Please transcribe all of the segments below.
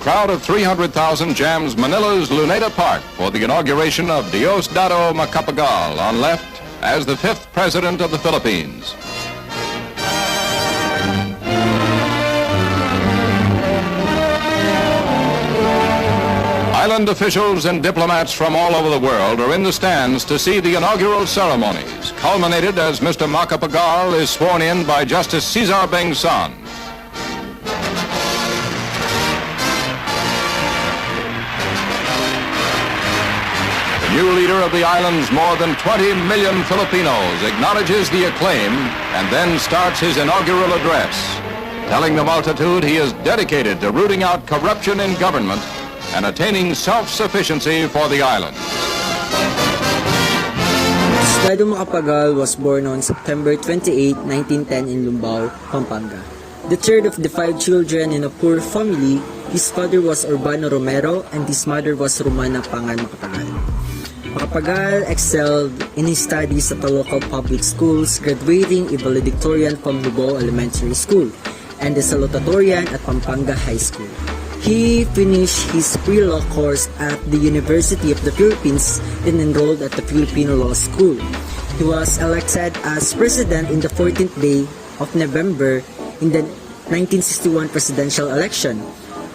crowd of 300,000 jams Manila's Luneta Park for the inauguration of Diosdado Macapagal on left as the 5th President of the Philippines. Island officials and diplomats from all over the world are in the stands to see the inaugural ceremonies, culminated as Mr. Macapagal is sworn in by Justice Cesar Bengsan. The new leader of the island's more than 20 million Filipinos acknowledges the acclaim and then starts his inaugural address, telling the multitude he is dedicated to rooting out corruption in government and attaining self-sufficiency for the island. Diosdado Macapagal was born on September 28, 1910 in Lumbao, Pampanga. The third of the 5 children in a poor family, his father was Urbano Romero and his mother was Romana Pangan Macapagal. Macapagal excelled in his studies at the local public schools, graduating a valedictorian from Lubao Elementary School and a salutatorian at Pampanga High School. He finished his pre-law course at the University of the Philippines and enrolled at the Filipino Law School. He was elected as president in the 14th day of November in the 1961 presidential election.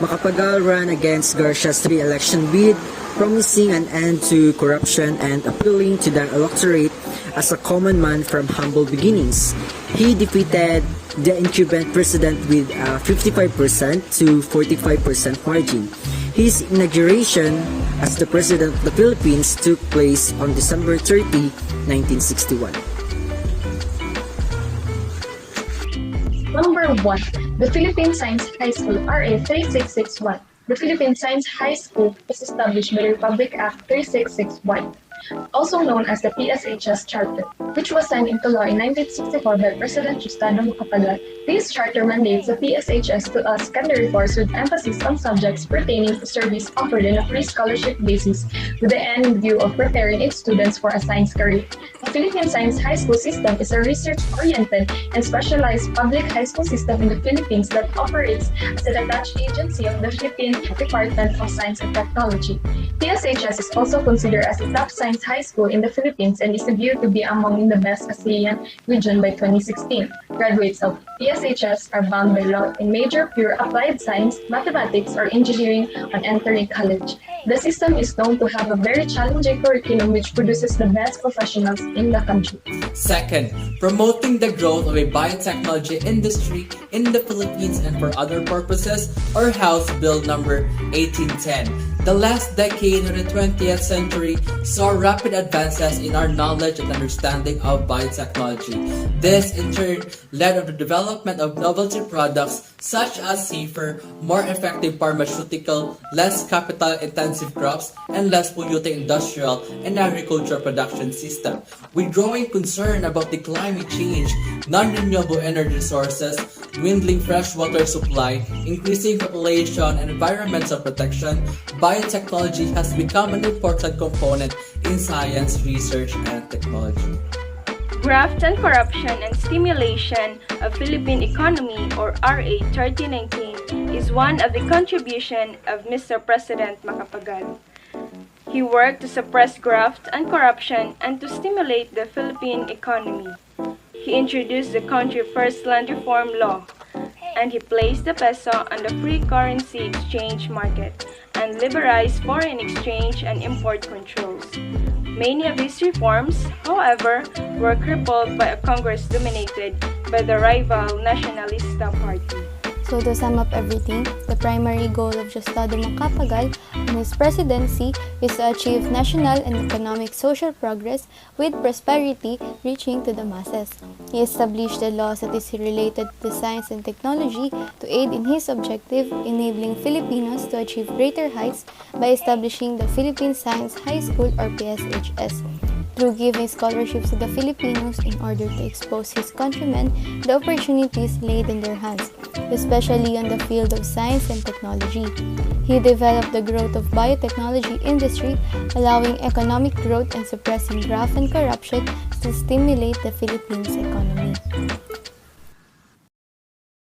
Macapagal ran against Garcia's re-election bid, promising an end to corruption and appealing to the electorate as a common man from humble beginnings. He defeated the incumbent president with a 55% to 45% margin. His inauguration as the President of the Philippines took place on December 30, 1961. Number 1. The Philippine Science High School, RA 3661. The Philippine Science High School was established by the Republic Act 3661. Also known as the PSHS Charter, which was signed into law in 1964 by President Diosdado Macapagal. This charter mandates the PSHS to a secondary course with emphasis on subjects pertaining to service offered on a free scholarship basis with the end view of preparing its students for a science career. The Philippine Science High School system is a research-oriented and specialized public high school system in the Philippines that operates as a detached agency of the Philippine Department of Science and Technology. PSHS is also considered as a top science high school in the Philippines and is viewed to be among the best ASEAN region by 2016. Graduates of PSHS are bound by law in major pure applied science, mathematics, or engineering on entering college. The system is known to have a very challenging curriculum which produces the best professionals in the country. Second, promoting the growth of a biotechnology industry in the Philippines and for other purposes, or House Bill number 1810. The last decade of the 20th century saw rapid advances in our knowledge and understanding of biotechnology. This, in turn, led to the development of novelty products such as safer, more effective pharmaceutical, less capital-intensive crops, and less polluting industrial and agricultural production system. With growing concern about the climate change, non-renewable energy sources, dwindling freshwater supply, increasing population, and environmental protection, biotechnology has become an important component in science, research, and technology. Graft and Corruption and Stimulation of Philippine Economy, or RA 3019, is one of the contributions of Mr. President Macapagal. He worked to suppress graft and corruption and to stimulate the Philippine economy. He introduced the country's first land reform law, and he placed the peso on the free currency exchange market and liberalized foreign exchange and import controls. Many of these reforms, however, were crippled by a Congress dominated by the rival Nacionalista Party. So to sum up everything, the primary goal of Diosdado Macapagal in his presidency is to achieve national and economic social progress with prosperity reaching to the masses. He established the laws that is related to science and technology to aid in his objective, enabling Filipinos to achieve greater heights by establishing the Philippine Science High School, or PSHS. Through giving scholarships to the Filipinos in order to expose his countrymen the opportunities laid in their hands, especially on the field of science and technology. He developed the growth of biotechnology industry, allowing economic growth and suppressing graft and corruption to stimulate the Philippines economy.